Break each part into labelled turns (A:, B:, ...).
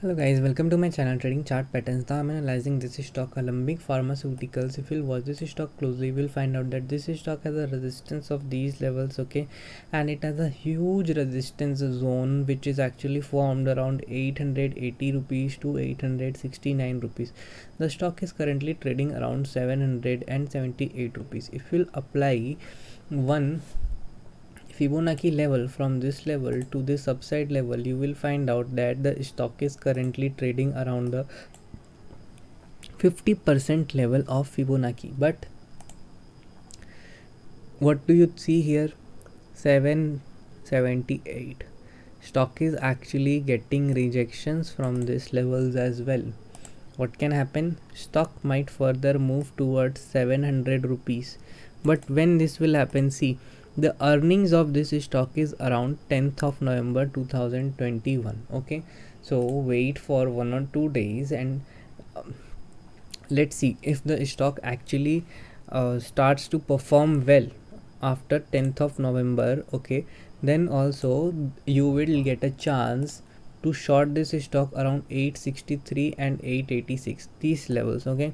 A: Hello guys, welcome to my channel Trading Chart Patterns. Now I'm analyzing this stock Alembic Pharmaceuticals. If you'll watch this stock closely, you will find out that this stock has a resistance of these levels, okay, and it has a huge resistance zone which is actually formed around 880 rupees to 869 rupees. The stock is currently trading around 778 rupees. If you'll apply one Fibonacci level from this level to this upside level, you will find out that the stock is currently trading around the 50% level of Fibonacci. But what do you see here? 778. Stock is actually getting rejections from these levels as well. What can happen? Stock might further move towards 700 rupees. But when this will happen, see, the earnings of this stock is around 10th of November 2021. Okay, so wait for 1 or 2 days and let's see if the stock actually starts to perform well after 10th of November. Okay, then also you will get a chance to short this stock around 863 and 886, these levels. Okay,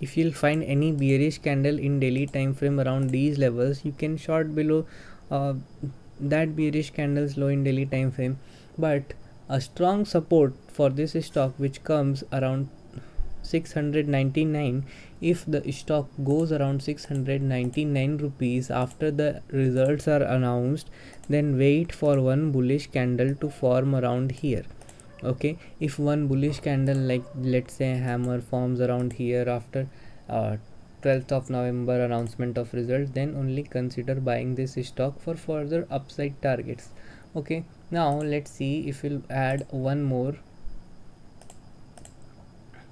A: if you'll find any bearish candle in daily time frame around these levels, you can short below that bearish candles low in daily time frame. But a strong support for this stock which comes around 699, if the stock goes around 699 rupees after the results are announced, then wait for one bullish candle to form around here. Okay, if one bullish candle, like let's say hammer, forms around here after 12th of November announcement of results, then only consider buying this stock for further upside targets. Okay, now let's see if we'll add one more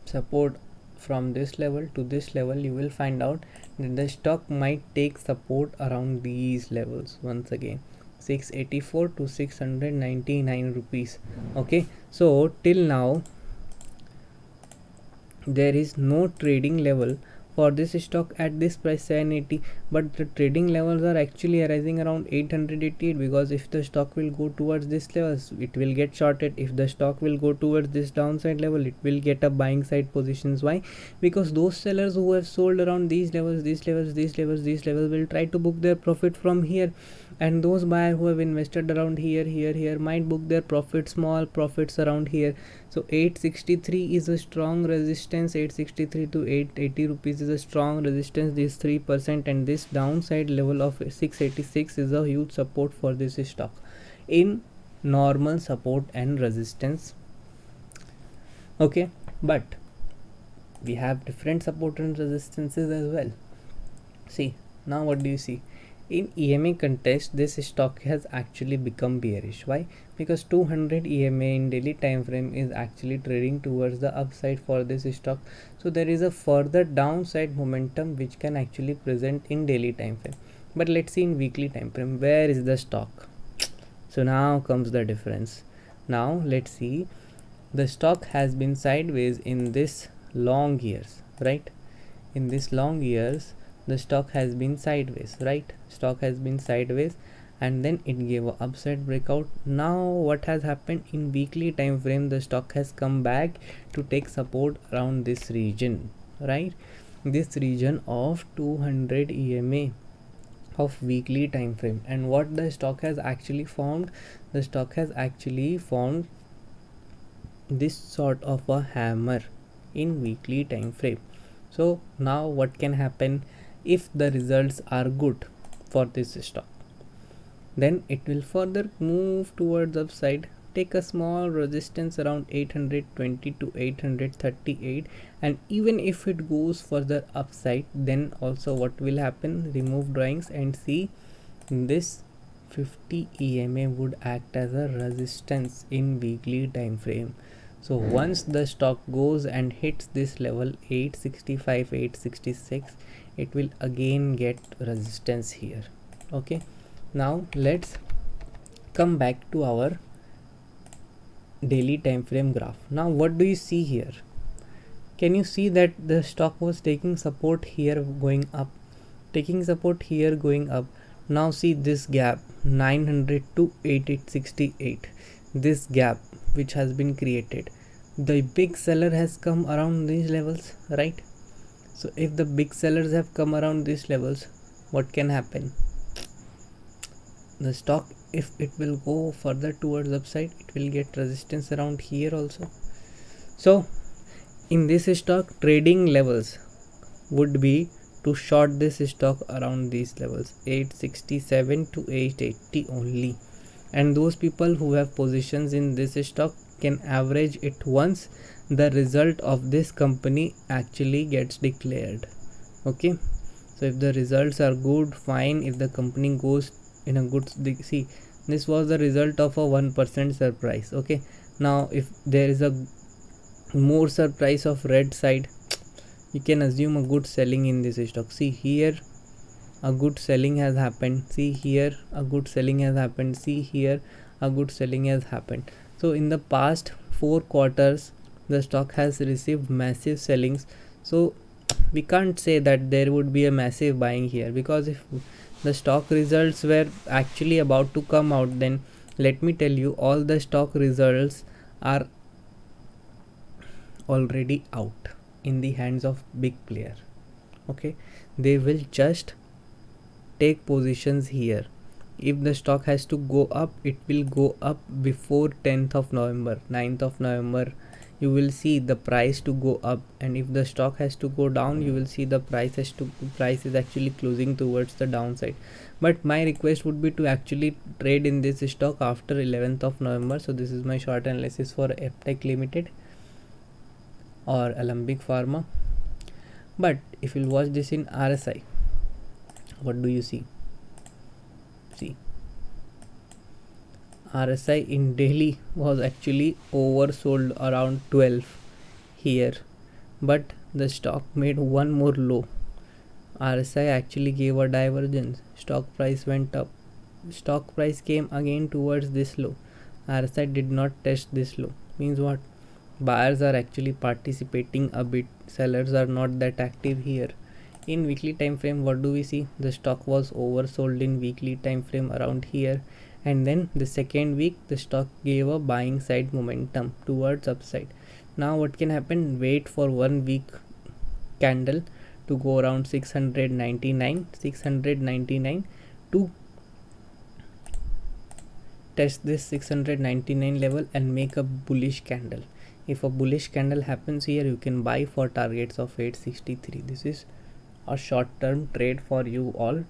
A: support from this level to this level. You will find out that the stock might take support around these levels once again, 684 to 699 rupees. Okay, so till now there is no trading level for this stock at this price 780, but the trading levels are actually arising around 888, because if the stock will go towards this levels, it will get shorted. If the stock will go towards this downside level, it will get a buying side positions. Why? Because those sellers who have sold around these levels, these levels will try to book their profit from here, and those buyers who have invested around here might book their profit, small profits around here. So 863 is a strong resistance, 863 to 880 rupees is a strong resistance, this 3%, and this downside level of 686 is a huge support for this stock in normal support and resistance. Okay, but we have different support and resistances as well. See, now what do you see? In EMA contest, this stock has actually become bearish. Why? Because 200 EMA in daily time frame is actually trading towards the upside for this stock. So there is a further downside momentum which can actually present in daily time frame. But let's see in weekly time frame, where is the stock? So now comes the difference. Now let's see, the stock has been sideways in this long years, right? In this long years, the stock has been sideways, right? Stock has been sideways, and then it gave a upside breakout. Now what has happened in weekly time frame? The stock has come back to take support around this region, right? This region of 200 EMA of weekly time frame. And what the stock has actually formed? The stock has actually formed this sort of a hammer in weekly time frame. So now what can happen? If the results are good for this stock, then it will further move towards upside, take a small resistance around 820 to 838, and even if it goes further upside, then also what will happen? Remove drawings and see, this 50 EMA would act as a resistance in weekly time frame. So once the stock goes and hits this level 865, 866, it will again get resistance here. Okay, now let's come back to our daily time frame graph. Now what do you see here? Can you see that the stock was taking support here going up, taking support here going up? Now see this gap 900 to 8868, this gap which has been created. the big seller has come around these levels, right? So if the big sellers have come around these levels, what can happen? The stock, if it will go further towards upside, it will get resistance around here also. So in this stock, trading levels would be to short this stock around these levels, 867 to 880 only. And those people who have positions in this stock can average it once the result of this company actually gets declared. Okay, so if the results are good, fine. If the company goes in a good, see, this was the result of a 1% surprise. Okay, now if there is a more surprise of red side, you can assume a good selling in this stock. See here, a good selling has happened. See here, a good selling has happened. See here, a good selling has happened. So in the past 4 quarters, the stock has received massive sellings. So we can't say that there would be a massive buying here, because if the stock results were actually about to come out, then let me tell you, all the stock results are already out in the hands of big player. Okay, they will just take positions here. If the stock has to go up, it will go up before 10th of November, 9th of November. You will see the price to go up, and if the stock has to go down, you will see the price is actually closing towards the downside. But my request would be to actually trade in this stock after 11th of November. So this is my short analysis for Eptech Limited or Alembic Pharma. But if you watch this in RSI, what do you see? See, RSI in daily was actually oversold around 12 here, but the stock made one more low. RSI actually gave a divergence. Stock price went up. Stock price came again towards this low. RSI did not test this low. Means what? Buyers are actually participating a bit. Sellers are not that active here. In weekly time frame, what do we see? The stock was oversold in weekly time frame around here, and then the second week the stock gave a buying side momentum towards upside. Now what can happen? Wait for 1 week candle to go around 699 to test this 699 level and make a bullish candle. If a bullish candle happens here, you can buy for targets of 863. This is a short term trade for you all.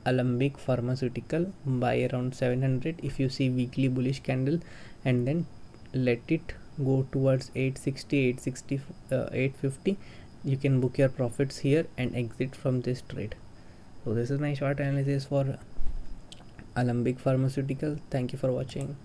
A: Alembic Pharmaceutical, buy around 700 if you see weekly bullish candle, and then let it go towards 860, 860, 850. You can book your profits here and exit from this trade. So this is my short analysis for Alembic Pharmaceutical. Thank you for watching.